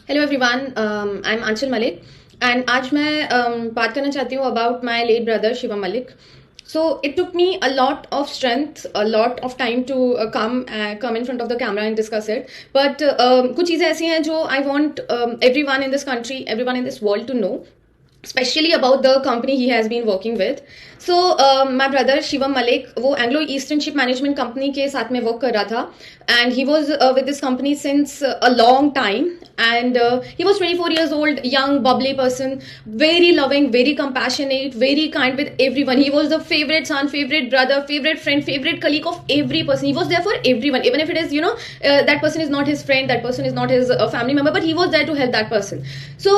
Hello everyone, I am Anchal Malik and आज मैं बात करना चाहती हूँ about my late brother Shivam Malik. So it took me a lot of strength, a lot of time to come in front of the camera and discuss it. But कुछ चीज़ें ऐसी हैं जो I want everyone in this country, everyone in this world to know, especially about the company he has been working with. So my brother Shivam Malik, वो Anglo Eastern Ship Management Company के साथ में work कर रहा था and he was with this company since a long time and he was 24 years old, young, bubbly person, very loving, very compassionate, very kind with everyone. He was the favorite son, favorite brother, favorite friend, favorite colleague of every person. He was there for everyone, even if it is, that person is not his friend, that person is not his family member, but he was there to help that person. So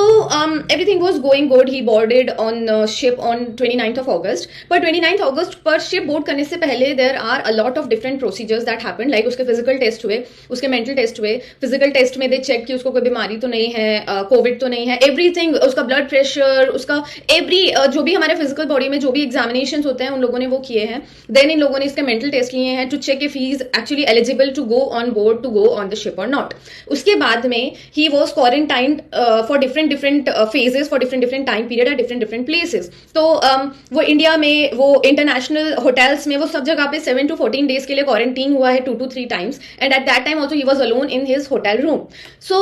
everything was going good. He boarded on ship on 29th of August. But 29th August पर ship board करने से पहले there are a lot of different procedures that happened. Like उसके physical test हुए, उसके mental test हुए. Physical test में they check कि उसको कोई बीमारी तो नहीं है, कोविड तो नहीं है, everything, उसका blood pressure, उसका every जो भी हमारे physical body में जो भी examinations होते हैं उन लोगों ने वो किए हैं. Then इन लोगों ने इसके mental test लिए हैं to check if he is actually eligible to go on board, to go on the ship or not. उसके बाद में he was quarantined for different phases, for different time period at different places. तो वो India में वो international hotels में वो सब जगह पे 7 to 14 days के लिए क्वारंटीन हुआ है 2 to 3 times and at that time also he was alone in his hotel room. So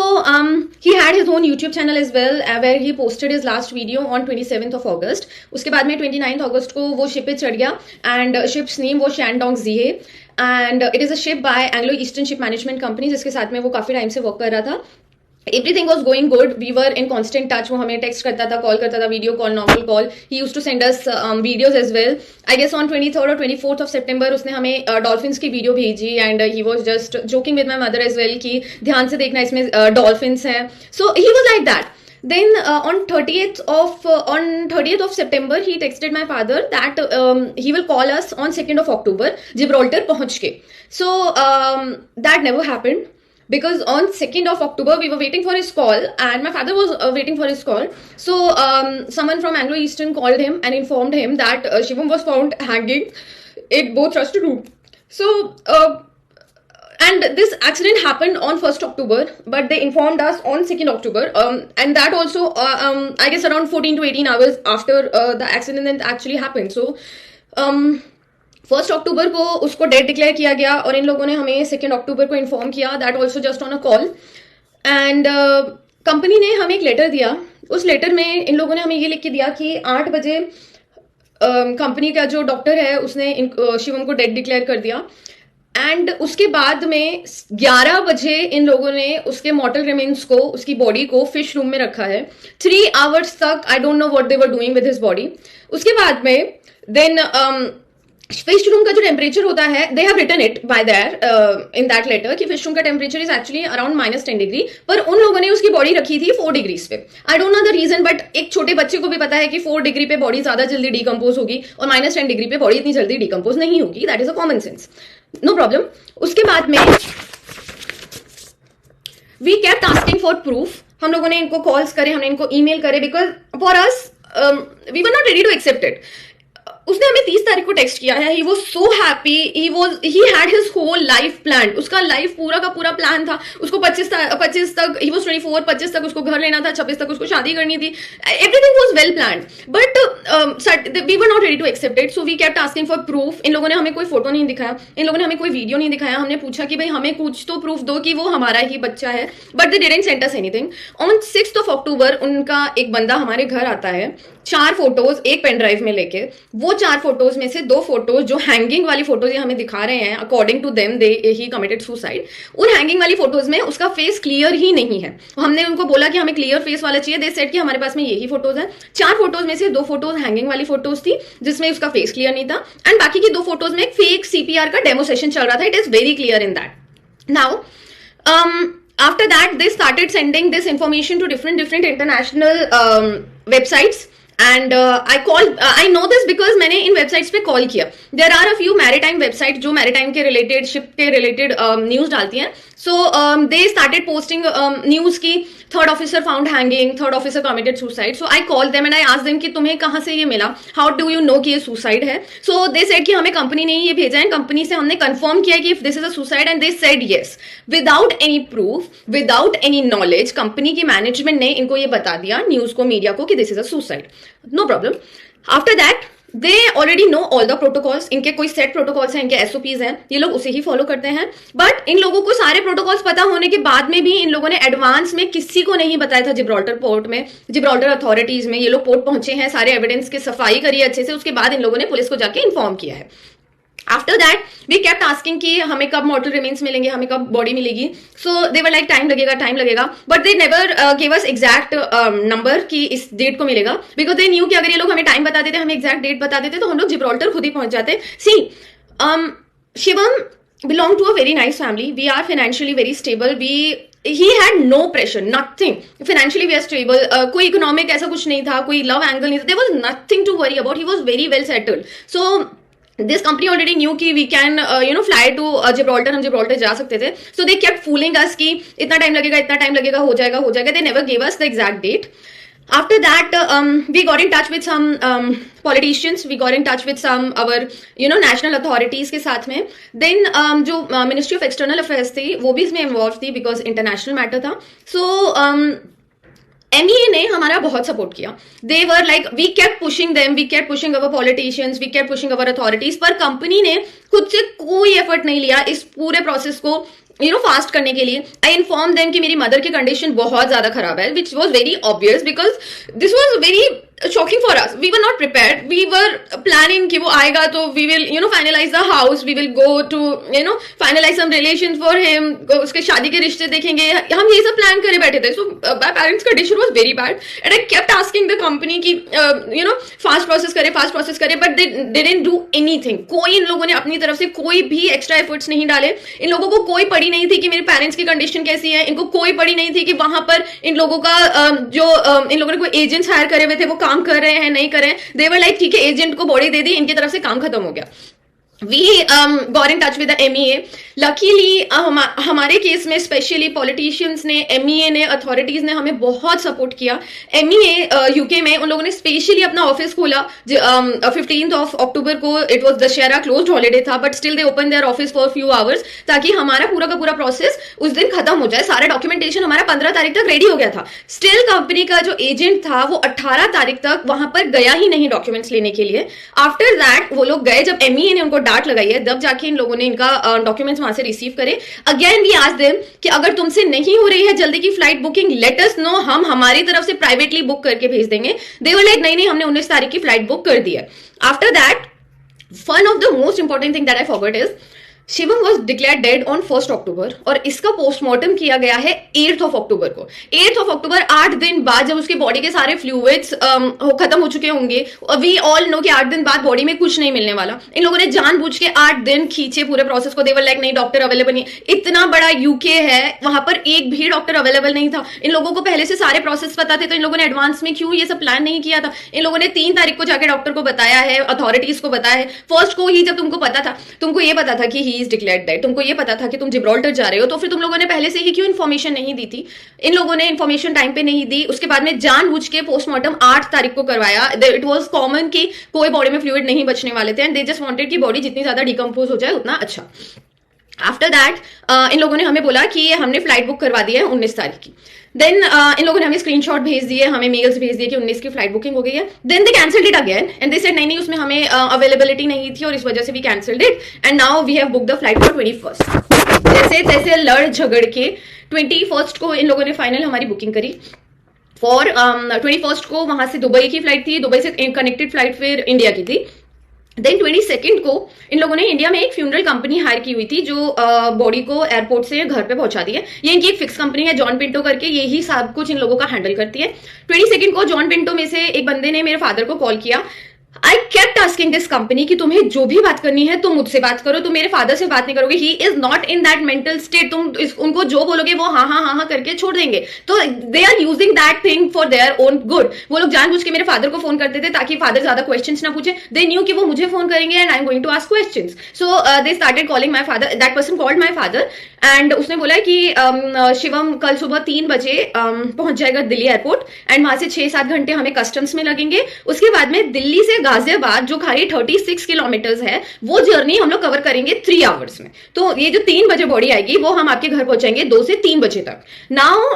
he had his own YouTube channel as well where he posted his last video on 27th of August. उसके बाद में 29th August को वो ship पे चढ़ गया and ships name वो शैनडोंग ज़ीहे and it is a ship by Anglo Eastern Ship Management Company जिसके साथ में वो काफ़ी टाइम से वर्क कर रहा था. Everything was going good. We were in constant touch. वो हमें text करता था, call करता था, video call, normal call. He used to send us videos as well. I guess on 23rd or 24th of September उसने हमें dolphins की video भेजी and he was just joking with my mother as well कि ध्यान से देखना इसमें dolphins हैं. So he was like that. Then on 30th of September he texted my father that he will call us on 2nd of October Gibraltar पहुँच के. So that never happened. Because on 2nd of October, we were waiting for his call and my father was waiting for his call. So, someone from Anglo Eastern called him and informed him that Shivam was found hanging in both trusted room. So, and this accident happened on 1st October, but they informed us on 2nd October. And that also, I guess around 14 to 18 hours after the accident actually happened. So, 1st अक्टूबर को उसको date declare किया गया और इन लोगों ने हमें 2nd अक्टूबर को inform किया that also just on a call and company ने हमें एक लेटर दिया. उस लेटर में इन लोगों ने हमें ये लिख के दिया कि 8 बजे कंपनी का जो डॉक्टर है उसने शिवम को डेट डिक्लेयर कर दिया एंड उसके बाद में 11 बजे इन लोगों ने उसके मॉर्टल रिमेन्स को, उसकी बॉडी को फिश रूम में रखा है 3 hours तक. आई don't know what they were doing with his body. उसके बाद में देन फिश रूम का जो टेम्परेचर होता है they have written it by there in that letter कि फिश रूम का temperature is actually around -10 degree, पर उन लोगों ने उसकी बॉडी रखी थी 4 डिग्रीज पे. I don't know the reason, but एक छोटे बच्चे को भी पता है कि 4 डिग्री पे बॉडी ज्यादा जल्दी डिकम्पोज होगी और -10 डिग्री पे बॉडी इतनी जल्दी डिकम्पोज नहीं होगी. That is a common sense, no problem. उसके बाद में we kept asking for proof. हम लोगों ने इनको कॉल्स करे, हमने इनको ईमेल करे because for us we were not ready to accept it. उसने हमें 30 तारीख को टेक्स्ट किया है. He was so happy. He had his whole life plan. उसका लाइफ पूरा का पूरा प्लान था. उसको 25 तक, ही वॉज 24, 25 तक उसको घर लेना था, 26 तक उसको शादी करनी थी. Everything was well plan but we were not ready to accept it. So we kept asking for proof. इन लोगों ने हमें कोई फोटो नहीं दिखाया, इन लोगों ने हमें कोई वीडियो नहीं दिखाया. हमने पूछा कि भाई हमें कुछ तो प्रूफ दो कि वो हमारा ही बच्चा है, but they didn't send us anything. On 6th of October उनका एक बंदा हमारे घर आता है 4 फोटोज एक पेन ड्राइव में लेके. वो 4 फोटोज में से 2 फोटोज जो हैंगिंग वाली फोटोज ये हमें दिखा रहे हैं, according to them he committed suicide. उन हैंगिंग वाली फोटोज में उसका फेस क्लियर ही नहीं है. हमने उनको बोला कि हमें क्लियर फेस वाला चाहिए. दे सेड कि हमारे पास में यही फोटोज है. 4 फोटोज में से 2 फोटोज हैंगिंग वाली फोटोज थी जिसमें उसका फेस क्लियर नहीं था एंड बाकी की 2 फोटोज में एक फेक सीपीआर का डेमो सेशन चल रहा था. It is very clear in that. Now after that they started sending this information to different international websites and I know this because मैंने इन वेबसाइट्स पे कॉल किया. There are a few maritime websites जो maritime के related, ship के related news डालती हैं. So they started posting news की third officer found hanging, third officer committed suicide. So I called them and I asked them कि तुम्हें कहाँ से ये मिला, how do you know कि ये suicide है? So they said कि हमें कंपनी ने ये भेजा है, कंपनी से हमने कंफर्म किया कि if this is a suicide, and they said yes without any proof, without any knowledge. Company की मैनेजमेंट ने इनको ये बता दिया न्यूज को, मीडिया को, कि this is a suicide. No problem. After that they already know all the protocols. इनके कोई सेट प्रोटोकॉल्स हैं, इनके एसओपीज हैं, ये लोग उसे ही फॉलो करते हैं. बट इन लोगों को सारे प्रोटोकॉल्स पता होने के बाद में भी इन लोगों ने एडवांस में किसी को नहीं बताया था. जिब्राल्टर पोर्ट में, जिब्राल्टर अथॉरिटीज में ये लोग पोर्ट पहुंचे हैं, सारे एविडेंस की सफाई करी अच्छे से, उसके बाद इन लोगों ने पुलिस को जाके इन्फॉर्म किया है. After that we kept asking कि हमें कब मॉर्टल रिमेन्स मिलेंगे, हमें कब बॉडी मिलेगी. सो दे वर लाइक टाइम लगेगा, but they never give us exact number कि इस डेट को मिलेगा, बिकॉज दे न्यू कि अगर ये लोग हमें टाइम बता देते, हमें एग्जैक्ट डेट बता देते, तो हम लोग जिब्राल्टर खुद ही पहुंच जाते. सी Shivam belong to a very nice family. We are financially very stable. He had no pressure, nothing. Financially we are stable. कोई इकोनॉमिक ऐसा कुछ नहीं था, कोई लव एंगल नहीं था. There was nothing to worry about. He was very well settled. So this company already knew कि we can fly to Gibraltar. हम जिब्राल्टर जा सकते थे. So they kept fooling us कि इतना टाइम लगेगा, हो जाएगा. They never gave us the exact date. After that, we got in touch with some politicians. We got in touch with some our national authorities के साथ में. Then जो Ministry of External Affairs थी, वो भी इसमें involved थी because international matter था. So MEA ने हमारा बहुत सपोर्ट किया. They were like, we kept pushing them, we kept pushing our politicians, we kept pushing our authorities. पर कंपनी ने खुद से कोई एफर्ट नहीं लिया इस पूरे प्रोसेस को फास्ट करने के लिए. आई इन्फॉर्म देम कि मेरी मदर की कंडीशन बहुत ज्यादा खराब है, which was very obvious because this was very shocking for us. We were not prepared. We were planning कि वो आएगा तो we will finalise the house, we will go to finalise some relation for him, उसके शादी के रिश्ते देखेंगे, हम ये सब प्लान करे बैठे थे. So my parents condition was very bad and I kept asking the company की फास्ट प्रोसेस करे, but they didn't do anything. कोई इन लोगों ने अपनी तरफ से कोई भी एक्स्ट्रा एफर्ट्स नहीं डाले. इन लोगों को कोई पड़ी नहीं थी कि मेरे पेरेंट्स की कंडीशन कैसी है, इनको कोई पड़ी नहीं थी कि वहां पर इन लोगों का इन लोगों ने कोई एजेंट्स हायर करे हुए थे, वो काम कर रहे हैं नहीं कर रहे हैं. दे वर लाइक ठीक है, एजेंट को बॉडी दे दी, इनकी तरफ से काम खत्म हो गया. We got in touch with the MEA. Luckily हमारे केस में स्पेशली पॉलिटिशियंस ने, MEA ने, अथॉरिटीज ने हमें बहुत सपोर्ट किया. MEA यूके में उन लोगों ने स्पेशली अपना ऑफिस खोला 15th of October को. It was Dussehra, closed holiday था, but still they open their office for few hours ताकि हमारा पूरा का पूरा प्रोसेस उस दिन खत्म हो जाए. सारा डॉक्यूमेंटेशन हमारा 15 तारीख तक रेडी हो गया था. स्टिल कंपनी का जो एजेंट था वो 18 तारीख तक वहां पर गया ही नहीं डॉक्यूमेंट्स लेने के लिए. आफ्टर दैट वो लोग गए, जब MEA ने उनको डांट लगाई है तब जाके इन लोगों ने इनका डॉक्यूमेंट्स वहां से रिसीव करे. अगेन वी आस्क्ड देम कि अगर तुमसे नहीं हो रही है जल्दी की flight booking, let us know, हम हमारी तरफ से प्राइवेटली बुक करके भेज देंगे. दे वर लाइक नहीं, हमने 19 तारीख की फ्लाइट बुक कर दी है. After that one of the most important thing that I forgot is Shivam was declare dead on 1 अक्टूबर और इसका पोस्टमार्टम किया गया है 8 अक्टूबर को. 8 अक्टूबर 8 दिन बाद, जब उसके बॉडी के सारे फ्लूइड्स खत्म हो चुके होंगे. वी ऑल नो कि 8 दिन बाद बॉडी में कुछ नहीं मिलने वाला. इन लोगों ने जानबूझ के 8 दिन खींचे पूरे प्रोसेस को. देवर लाइक नहीं, डॉक्टर अवेलेबल नहीं. इतना बड़ा यूके है, वहां पर एक भी डॉक्टर अवेलेबल नहीं था. इन लोगों को पहले से सारे प्रोसेस पता थे, तो इन लोगों ने एडवांस में क्यों ये सब प्लान नहीं किया था. इन लोगों ने 3 तारीख को जाके डॉक्टर को बताया है, अथॉरिटीज को बताया है. फर्स्ट को ही जब तुमको पता था, तुमको ये पता था कि ही इज डिक्लेयर्ड डेड, तुमको ये पता था कि तुम जिब्राल्टर जा रहे हो, तो फिर तुम लोगों ने पहले से ही क्यों इन्फॉर्मेशन नहीं दी थी. इन लोगों ने इन्फॉर्मेशन टाइम पे नहीं दी. उसके बाद में जानबूझ के पोस्टमार्टम 8 तारीख को करवाया. इट वाज कॉमन कि कोई बॉडी में फ्लूइड नहीं बचने वाले थे एंड दे जस्ट वांटेड कि बॉडी जितनी ज्यादा डिकम्पोज हो जाए उतना अच्छा. आफ्टर दैट इन लोगों ने हमें बोला कि हमने फ्लाइट बुक करवा दी है 19 तारीख की. देन इन लोगों ने हमें स्क्रीनशॉट भेज दिए, हमें मेल्स भेज दिए कि 19 की फ्लाइट बुकिंग हो गई है. Then they cancelled it again and they said नहीं, उसमें हमें अवेलेबिलिटी नहीं थी और इस वजह से भी cancelled it and now we have book the flight for 21st. जैसे तैसे लड़ झगड़ के 21st को इन लोगों ने फाइनल हमारी बुकिंग करी फॉर 21st को. वहां से दुबई की फ्लाइट थी, दुबई से कनेक्टेड फ्लाइट फिर इंडिया की थी. देन 22nd को इन लोगों ने इंडिया में एक फ्यूनरल कंपनी हायर की हुई थी जो बॉडी को एयरपोर्ट से घर पे पहुंचा दी है. ये इनकी एक फिक्स कंपनी है, जॉन पिंटो करके, यही सब कुछ इन लोगों का हैंडल करती है. 22nd को जॉन पिंटो में से एक बंदे ने मेरे फादर को कॉल किया. I kept asking this company कि तुम्हें जो भी बात करनी है तुम मुझसे बात करो, तुम मेरे फादर से बात नहीं करोगे. He is not in that mental state. तुम उनको जो बोलोगे वो हाँ करके छोड़ देंगे. तो they are using that thing for their own good. वो लोग जानबूझ के मेरे फादर को फोन करते थे ताकि फादर ज्यादा क्वेश्चंस ना पूछे. दे न्यू कि वो मुझे फोन करेंगे and I am going to ask questions. So they started calling my father. That person called my father and उसने बोला कि शिवम कल सुबह 3 बजे पहुंच जाएगा दिल्ली एयरपोर्ट, एंड वहां से 6-7 घंटे हमें कस्टम्स में लगेंगे। उसके बाद में दिल्ली से गाजियाबाद जो खाली 36 किलोमीटर्स है, वो जर्नी हम लोग कवर करेंगे 3 आवर्स में। तो ये जो 3 बजे बॉडी आएगी वो हम आपके घर पहुंचाएंगे 2 से 3 बजे तक। नाउ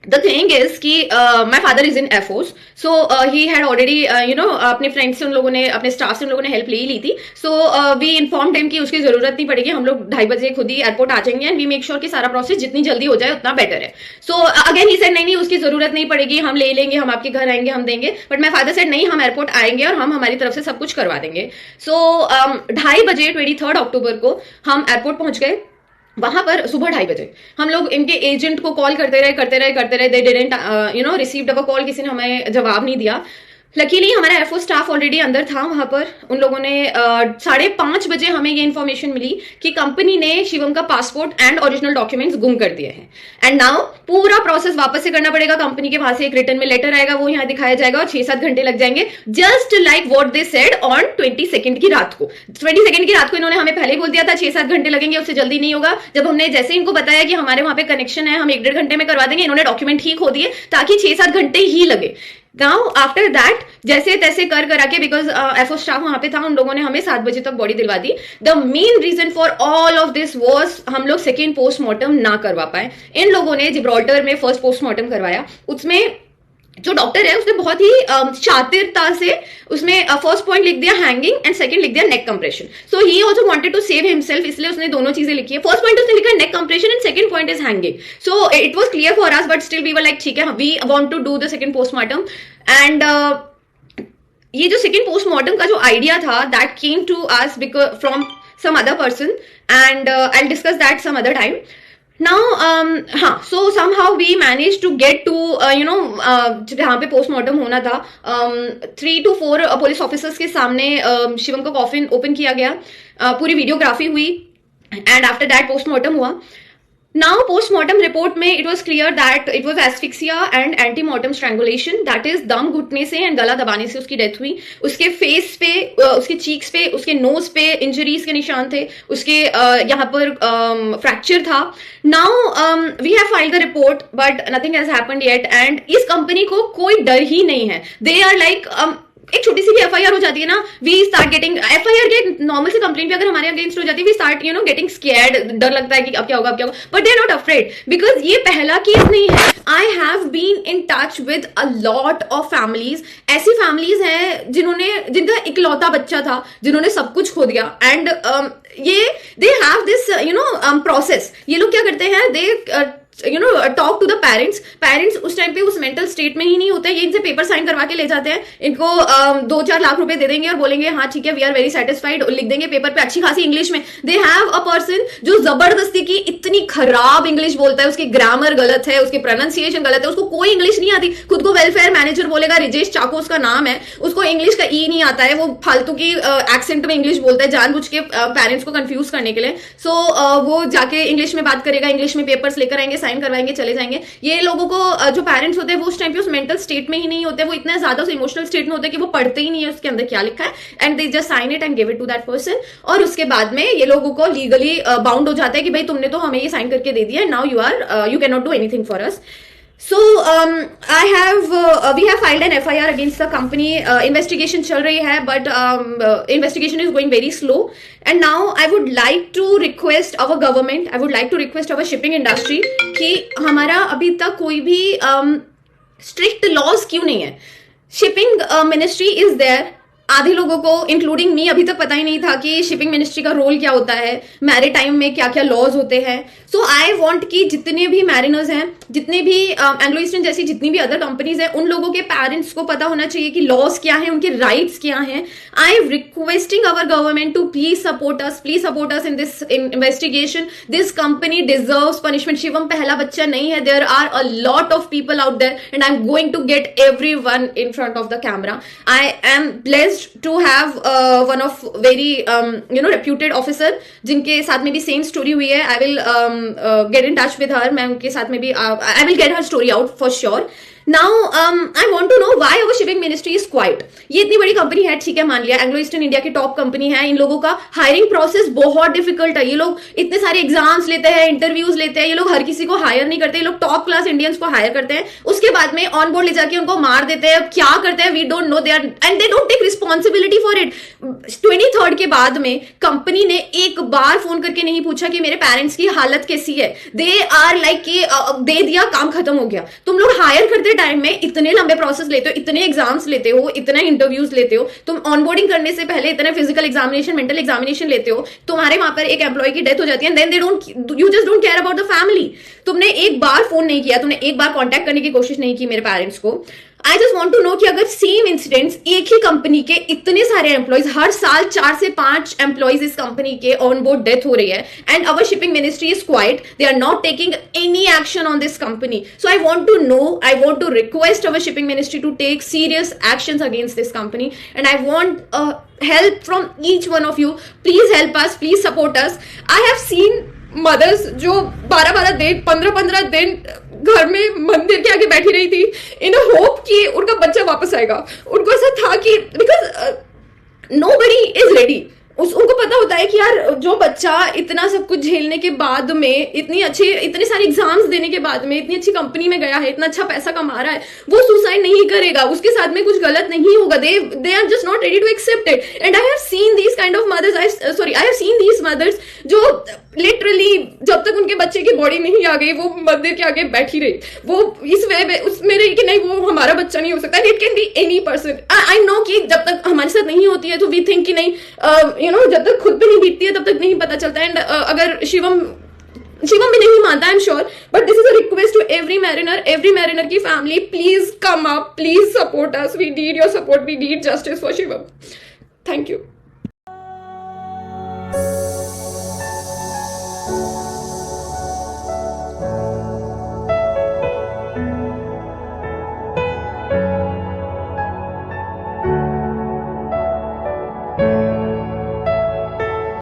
द थिंग इज कि my father is in air force, so he had already अपने फ्रेंड्स से उन लोगों ने, अपने स्टाफ से उन लोगों ने हेल्प ले ली थी। सो वी इन्फॉर्म्ड हिम कि उसकी जरूरत नहीं पड़ेगी, हम लोग 2:30 बजे खुद ही एयरपोर्ट आ जाएंगे, एंड वी मेक श्योर कि सारा प्रोसेस जितनी जल्दी हो जाए उतना बेटर है। सो अगेन ही सेड नहीं नहीं उसकी जरूरत नहीं पड़ेगी, हम ले लेंगे, हम आपके घर आएंगे, हम देंगे। बट माई फादर सेड नहीं, हम एयरपोर्ट आएंगे और हम हमारी तरफ से सब कुछ करवा देंगे। सो 2:30 बजे 23 अक्टूबर को हम एयरपोर्ट पहुंच गए। वहां पर सुबह 2:30 बजे हम लोग इनके एजेंट को कॉल करते रहे, they didn't received our call, किसी ने हमें जवाब नहीं दिया। लकीली हमारा एयरफोर्स स्टाफ ऑलरेडी अंदर था वहां पर। उन लोगों ने 5:30 बजे हमें ये इन्फॉर्मेशन मिली कि कंपनी ने शिवम का पासपोर्ट एंड ओरिजिनल डॉक्यूमेंट्स गुम कर दिए हैं, एंड नाउ पूरा प्रोसेस वापस से करना पड़ेगा। कंपनी के वहां से एक रिटर्न में लेटर आएगा, वो यहाँ दिखाया जाएगा, और 6-7 घंटे लग जाएंगे, just like what they said on 22 की रात को। 22 की रात को इन्होंने हमें पहले ही बोल दिया था 6-7 घंटे लगेंगे, उससे जल्दी नहीं होगा। जब हमने जैसे इनको बताया कि हमारे वहां पे कनेक्शन है, हम 1-1.5 घंटे में करवा देंगे, इन्होंने डॉक्यूमेंट ही खो दिए ताकि 6-7 घंटे ही लगे। नाउ आफ्टर दैट जैसे तैसे कर करा के, बिकॉज एफओ स्टाफ वहां पे था, उन लोगों ने हमें 7 बजे तक बॉडी दिलवा दी। The main reason for all of this was हम लोग सेकेंड पोस्टमार्टम ना करवा पाए। इन लोगों ने जिब्राल्टर में फर्स्ट पोस्टमार्टम करवाया, उसमें जो डॉक्टर है उसने बहुत ही शातिरता से उसमें फर्स्ट पॉइंट लिख दिया हैंगिंग, एंड सेकंड लिख दिया neck compression. So he also wanted to save himself, इसलिए उसने दोनों चीजें लिखी है। फर्स्ट पॉइंट उसने लिखा neck compression and second point is hanging. So it was clear for us, but still we were like ठीक है, we want to do the second postmortem. And ये जो सेकंड पोस्टमार्टम का जो आइडिया था, that came to us because from some other person, and I will discuss that some other time. Now, so somehow we managed to get to, जहाँ पे postmortem होना था, 3 to 4 police officers के सामने शिवम का कॉफिन ओपन किया गया, पूरी वीडियोग्राफी हुई, एंड आफ्टर दैट पोस्टमार्टम हुआ। नाउ पोस्टमार्टम रिपोर्ट में it was clear that it was asphyxia and antemortem strangulation, that is दम घुटने से एंड गला दबाने से उसकी डेथ हुई। उसके फेस पे, उसके चीक्स पे, उसके नोज पे इंजरीज के निशान थे, उसके यहाँ पर फ्रैक्चर था। Now we have filed the report but nothing has happened yet, and इस कंपनी को कोई डर ही नहीं है। दे आर लाइक एक छोटी सी भी एफआईआर हो जाती है ना, वी स्टार्ट गेटिंग एफआईआर के नॉर्मल सी कंप्लेंट भी अगर हमारे अगेंस्ट हो जाती है, वी स्टार्ट गेटिंग स्कैर्ड, डर लगता है कि अब क्या होगा, but they are not afraid because ये पहला केस नहीं है। I have been in touch with a lot of families, ऐसी फैमिलीज हैं जिनका इकलौता बच्चा था, जिन्होंने सब कुछ खो दिया, एंड ये दे हैव दिस प्रोसेस। ये लोग क्या करते हैं, they talk to the parents उस टाइम पे उस मेंटल स्टेट में ही नहीं होते, ये इनसे पेपर साइन करवा के ले जाते हैं, इनको 2-4 लाख रुपए दे देंगे और बोलेंगे हाँ ठीक है वी आर वेरी सेटिस्फाइड, लिख देंगे पेपर पे अच्छी खासी इंग्लिश में। दे हैव अ पर्सन जो जबरदस्ती की इतनी खराब इंग्लिश बोलता है, उसकी ग्रामर गलत है, उसकी प्रोनाउंसिएशन गलत है, उसको कोई इंग्लिश नहीं आती, खुद को वेलफेयर मैनेजर बोलेगा, रिजेश चाको उसका नाम है, उसको इंग्लिश का ई नहीं आता है, वो फालतू की एक्सेंट में इंग्लिश बोलता है जानबूझ के पेरेंट्स को कंफ्यूज करने के लिए। सो वो जाके इंग्लिश में बात करेगा, इंग्लिश में पेपर्स लेकर आएंगे, साइन करवाएंगे, चले जाएंगे। ये लोगों को जो पेरेंट्स होते हैं वो उस टाइम पे उस मेंटल स्टेट में ही नहीं होते, वो इतना ज्यादा उस इमोशनल स्टेट में होते हैं कि वो पढ़ते ही नहीं है उसके अंदर क्या लिखा है, and they just sign it and give it to that person. और उसके बाद में ये लोगों को लीगली बाउंड हो जाता है कि भाई तुमने तो हमें ये साइन करके दे दिया, now you can not do anything for us. So we have filed an FIR against the company. Investigation चल रही है, but investigation is going very slow. And now I would like to request our government, I would like to request our shipping industry कि हमारा अभी तक कोई भी strict laws क्यों नहीं है। Shipping ministry is there. आधे लोगों को इंक्लूडिंग मी अभी तक पता ही नहीं था कि शिपिंग मिनिस्ट्री का रोल क्या होता है, मैरीटाइम में क्या क्या लॉज होते हैं। सो आई वांट कि जितने भी मैरिनर्स हैं, जितने भी एंग्लो ईस्टर्न जैसी जितनी भी अदर कंपनीज हैं, उन लोगों के पेरेंट्स को पता होना चाहिए कि लॉज क्या है, उनके राइट्स क्या हैं। I am requesting our government to please support us in this investigation. This company deserves punishment. Shivam पहला बच्चा नहीं है, there are a lot of people out there and I am going to get everyone in front of the camera. I am blessed to have one of very reputed officer जिनके साथ में भी same story हुई है। I will get in touch with her, मैं उनके साथ में भी I will get her story out for sure. Now I want to know why our shipping ministry is quiet. ये इतनी बड़ी कंपनी है, ठीक है, मान लिया एंग्लो ईस्टर्न इंडिया की टॉप कंपनी है, इन लोगों का हायरिंग प्रोसेस बहुत डिफिकल्ट है. ये लोग इतने सारे एग्जाम्स लेते हैं, इंटरव्यूज लेते हैं, ये लोग हर किसी को हायर नहीं करते, ये लोग टॉप क्लास इंडियंस को हायर करते हैं, उसके बाद में ऑन बोर्ड ले जाके उनको मार देते हैं. क्या करते हैं we don't know, they are and they don't take responsibility for it. 23rd के बाद में कंपनी ने एक बार फोन करके नहीं पूछा कि मेरे पेरेंट्स की हालत कैसी है. दे आर लाइक कि दे दिया, काम खत्म हो गया. तुम लोग हायर करते टाइम में इतने लंबे प्रोसेस लेते हो, इतने एग्जाम्स लेते हो, इतने इंटरव्यूज लेते हो, तुम ऑनबोर्डिंग करने से पहले इतने फिजिकल एग्जामिनेशन, मेंटल एग्जामिनेशन लेते हो, तुम्हारे वहां पर एक एम्प्लॉय की डेथ हो जाती है, then they don't, you just don't care about the family. तुमने एक बार फोन नहीं किया, तुमने एक बार कांटेक्ट करने की कोशिश नहीं की मेरे पेरेंट्स को. I just want to know कि अगर सेम इंसिडेंट्स एक ही कंपनी के इतने सारे एम्प्लॉयज, हर साल 4 से 5 एम्प्लॉयज इस कंपनी के ऑन बोर्ड डेथ हो रही है, and our shipping ministry is quiet, they are not taking any action on this company. So I want to know, I want to request our shipping ministry to take serious actions against this company, and I want help from each one of you. Please help us, please support us. I have seen mothers जो 12-12 दिन, 15-15 दिन घर में मंदिर के आगे बैठी रही थी इन होप कि उनका बच्चा वापस आएगा. उनको ऐसा था कि बिकॉज nobody is ready. उनको पता होता है कि यार जो बच्चा इतना सब कुछ झेलने के बाद में, इतने सारे एग्जाम्स देने के बाद में इतनी अच्छी कंपनी में गया है, इतना अच्छा पैसा कमा रहा है, वो सुसाइड नहीं करेगा, उसके साथ में कुछ गलत नहीं होगा. They are just not ready to accept it. And I have seen these kind of mothers, I have seen these mothers जो लिटरली जब तक उनके बच्चे की बॉडी नहीं आ गई वो मंदिर के आगे बैठी रही, वो इस वे में उसमें रही कि नहीं वो हमारा बच्चा नहीं हो सकता. It can be any person. I know कि जब तक हमारे साथ नहीं होती है तो वी थिंक कि नहीं, जब तक खुद पे नहीं बीतती है तब तक नहीं पता चलता. एंड अगर शिवम भी नहीं मानता, I am sure, but this is a request to every mariner की family, please come up, please support us, we need your support, we need justice for Shivam. Thank you.